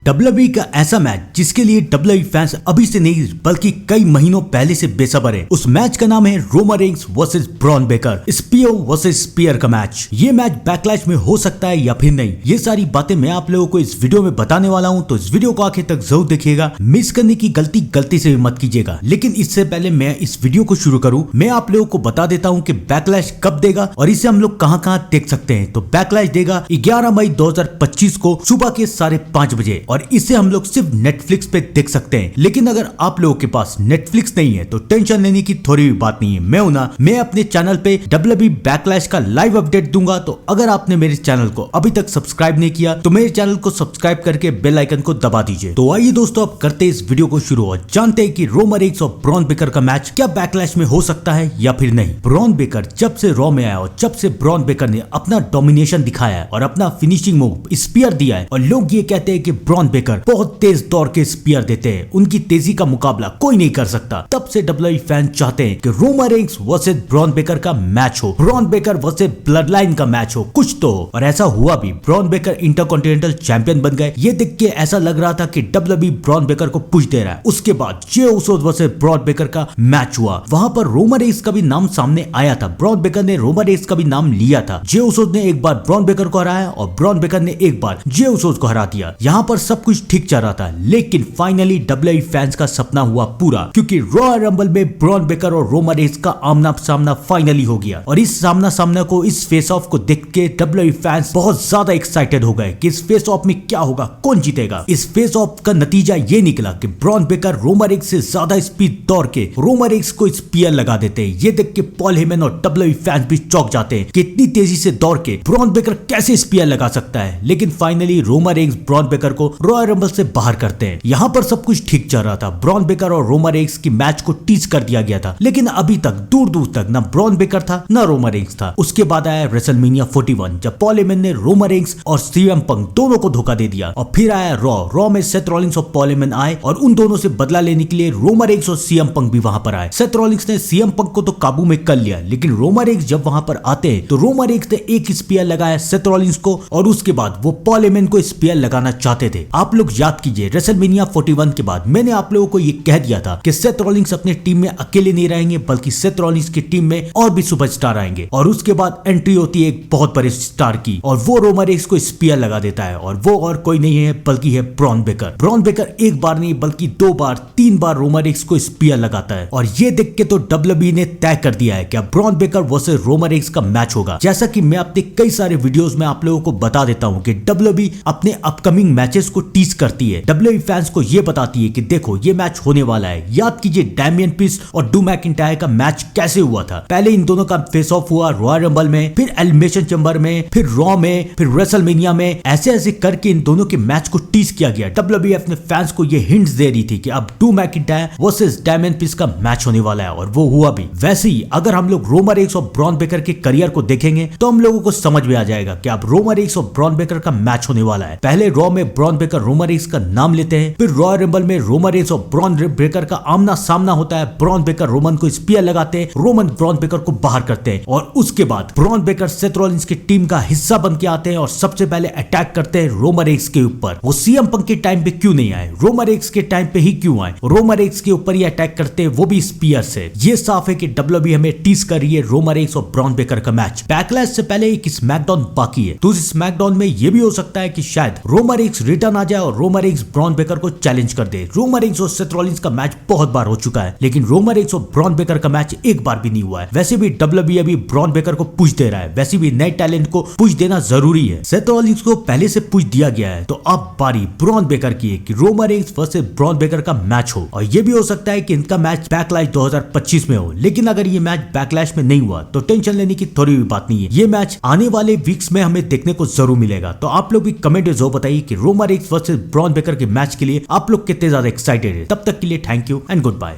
WWE का ऐसा match जिसके लिए WWE फैंस अभी से नहीं बल्कि कई महीनों पहले से बेसब्र है। उस मैच का नाम है Roman Reigns versus Bron Breakker, Spear versus Spear का मैच। ये मैच बैकलैश में हो सकता है या फिर नहीं, ये सारी बातें मैं आप लोगों को इस वीडियो में बताने वाला हूं, तो इस वीडियो को आखिर तक जरूर देखिएगा। मिस करने की गलती से भी मत कीजिएगा। लेकिन इससे पहले मैं इस वीडियो को शुरू करूं, मैं आप लोगों को बता देता हूं कि बैकलैश कब देगा और इसे हम लोग कहां देख सकते हैं। तो बैकलैश देगा 11 मई 2025 को सुबह के 5:30 बजे और इसे हम लोग सिर्फ नेटफ्लिक्स पे देख सकते हैं। लेकिन अगर आप लोगों के पास नेटफ्लिक्स नहीं है तो टेंशन लेने की थोड़ी भी बात नहीं है। मैं अपने चैनल पे WWE बैकलैश का लाइव अपडेट दूंगा। तो अगर आपने मेरे चैनल को अभी तक सब्सक्राइब नहीं किया तो मेरे चैनल को सब्सक्राइब करके बेल आइकन को दबा दीजिए। तो आइए दोस्तों, अब करते इस वीडियो को शुरू और जानते हैं कि रोमन रेंस और ब्रॉन बेकर का मैच क्या बैकलैश में हो सकता है या फिर नहीं। ब्रॉन बेकर जब से रॉ में आया और जब से ब्रॉन बेकर ने अपना डोमिनेशन दिखाया है और अपना फिनिशिंग मूव स्पीयर दिया है, और लोग ये कहते हैं कि ब्रॉन बेकर बहुत तेज दौड़ के स्पीयर देते हैं, उनकी तेजी का मुकाबला कोई नहीं कर सकता। तब से WWE फैन चाहते हैं कि Roman Reigns versus Bron Breakker का मैच हो, Bron Breakker versus Bloodline का मैच हो, कुछ तो हो। और ऐसा हुआ भी। ब्रॉन बेकर इंटरकॉन्टिनेंटल चैंपियन बन गए। ये देख के ऐसा लग रहा था कि WWE ब्रॉन बेकर को पुश दे रहा है। उसके बाद जे उसो वर्सेस ब्रॉन बेकर का मैच हुआ। वहां पर रोमन रेंस का भी नाम सामने आया था। ब्रॉन बेकर ने रोमन रेंस का भी नाम लिया था। जे उसो ने एक बार ब्रॉन बेकर को हराया और ब्रॉन बेकर ने एक बार जे उसो को हरा दिया। यहाँ पर सब कुछ ठीक चल रहा था, लेकिन फाइनली WWE फैंस का सपना हुआ पूरा, क्योंकि रॉयल रंबल में ब्रॉन बेकर और रोमन रेंस का आमना सामना फाइनली हो गया। और इस सामना को, इस फेस ऑफ को देख के WWE फैंस बहुत ज्यादा एक्साइटेड हो गए कि इस फेस ऑफ में क्या होगा, कौन जीतेगा। इस फेस ऑफ का नतीजा ये निकला कि ब्रॉन बेकर रोमन रेंस से ज्यादा स्पीड दौड़ के रोमन रेंस को स्पीयर लगा देते हैं। ये देख के पॉल हेमन और WWE फैंस भी चौंक जाते हैं कि इतनी तेजी से दौड़ के ब्रॉन बेकर कैसे स्पीयर लगा सकता है। लेकिन finally Roman Reigns Bron Breakker को रॉयल रंबल से बाहर करते हैं। यहाँ पर सब कुछ ठीक चल रहा था। ब्रॉन बेकर और रोमन रेंस की मैच को टीज कर दिया गया था, लेकिन अभी तक दूर तक ना ब्रॉन बेकर था ना रोमन रेंस था। उसके बाद आया रेसलमेनिया 41, जब पॉल हेमन ने रोमन रेंस और सीएम पंक दोनों को धोखा दे दिया। और फिर आया रॉ में सेथ रॉलिंस और पॉल हेमन आए और उन दोनों से बदला लेने के लिए रोमन रेंस और सीएम पंक भी वहां पर आए। सेथ रॉलिंस ने सीएम पंक को तो काबू में कर लिया, लेकिन रोमन रेंस जब वहां पर आते हैं तो रोमन रेंस ने एक स्पीयर लगाया सेथ रॉलिंस को और उसके बाद वो पॉल हेमन को स्पीयर लगाना चाहते थे। आप लोग याद कीजिए, रेसलमेनिया 41 के बाद मैंने आप लोगों को ये कह दिया था कि सेथ रॉलिंस अपने टीम में अकेले नहीं रहेंगे, बल्कि सेथ रॉलिंस की टीम में और भी सुपरस्टार आएंगे। और उसके बाद एंट्री होती है एक बहुत बड़े स्टार की, और वो रोमन रेंस को स्पीयर लगा देता है। और वो और कोई नहीं है बल्कि है ब्रॉन बेकर। ब्रॉन बेकर एक बार नहीं बल्कि 2 बार 3 बार रोमन रेंस को स्पीयर लगाता है। और ये देख के तो WWE ने तय कर दिया है कि Bron Breakker versus Roman Reigns का मैच होगा। जैसा कि मैं अपने कई सारे वीडियोस में आप लोगों को बता देता हूं कि WWE अपने अपकमिंग मैचेस को टीज करती है। WWE फैंस को ये बताती है कि देखो ये मैच होने वाला है। याद कीजिए डैमियन प्रीस्ट और ड्रू मैकिंटायर का मैच कैसे हुआ था। पहले इन दोनों का फेस ऑफ हुआ रॉयल रंबल में, फिर एलिमिनेशन चैम्बर में, फिर रॉ में, फिर रेसलमेनिया में। ऐसे करके इन दोनों के मैच को टीज किया गया। WWE अपने फैंस को ये हिंट्स दे रही थी कि अब Drew McIntyre versus Damian priest का मैच होने वाला है, और वो हुआ भी। वैसे ही अगर हम लोग रोमन रेंस और ब्रॉन बेकर के करियर को देखेंगे तो हम लोगों को समझ में आ जाएगा कि अब रोमन रेंस और ब्रॉन बेकर का मैच होने वाला है। पहले रॉ में ब्रॉन बेकर रोमन रेंस का नाम लेते हैं, फिर रॉयल रंबल में रोमन रेंस और ब्रॉन बेकर का आमना सामना होता है। ब्रॉन बेकर रोमन को स्पीयर लगाते हैं, रोमन ब्रॉन बेकर को बाहर करते हैं, और उसके बाद ब्रॉन बेकर सेथ रॉलिंस की टीम का हिस्सा बन के आते हैं और सबसे पहले अटैक करते हैं रोमन रेंस के ऊपर। वो सीएम पंक के टाइम पे क्यों नहीं आए, रोमन रेंस के टाइम पे ही क्यों आए, रोमन रेंस के ऊपर ही अटैक करते हैं, वो भी स्पीयर से। ये साफ है कि WWE हमें टीज कर रही है रोमन रेंस और ब्रॉन बेकर का मैच। बैकलैश से पहले एक स्मैकडाउन बाकी है, तो इस स्मैकडाउन में ये भी हो सकता है कि शायद रोमन रेंस रिटर्न आ जाए और रोमन रेंस ब्रॉन बेकर को चैलेंज कर दे। रोमन रेंस और सेथ रॉलिंस का मैच बहुत बार हो चुका है, लेकिन रोमन रेंस और ब्रॉन बेकर का मैच एक बार भी नहीं हुआ है। वैसे भी WWE अभी ब्रॉन बेकर को पुश दे रहा है, वैसे भी नए टैलेंट को पुश देना जरूरी है। सेथ रॉलिंस को पहले से पुश दिया गया है, तो अब बारी ब्रॉन बेकर की है कि Roman Reigns versus Bron Breakker का मैच हो। और ये भी हो सकता है कि इनका मैच बैकलैश 2025 में हो। लेकिन अगर ये मैच बैकलैश में नहीं हुआ तो टेंशन लेने की थोड़ी भी बात नहीं है। ये मैच आने वाले वीक्स में हमें देखने को जरूर मिलेगा। तो आप लोग भी कमेंट में जरूर बताइए कि Roman Reigns versus Bron Breakker के मैच के लिए आप लोग कितने ज्यादा एक्साइटेड है। तब तक के लिए thank you and good bye.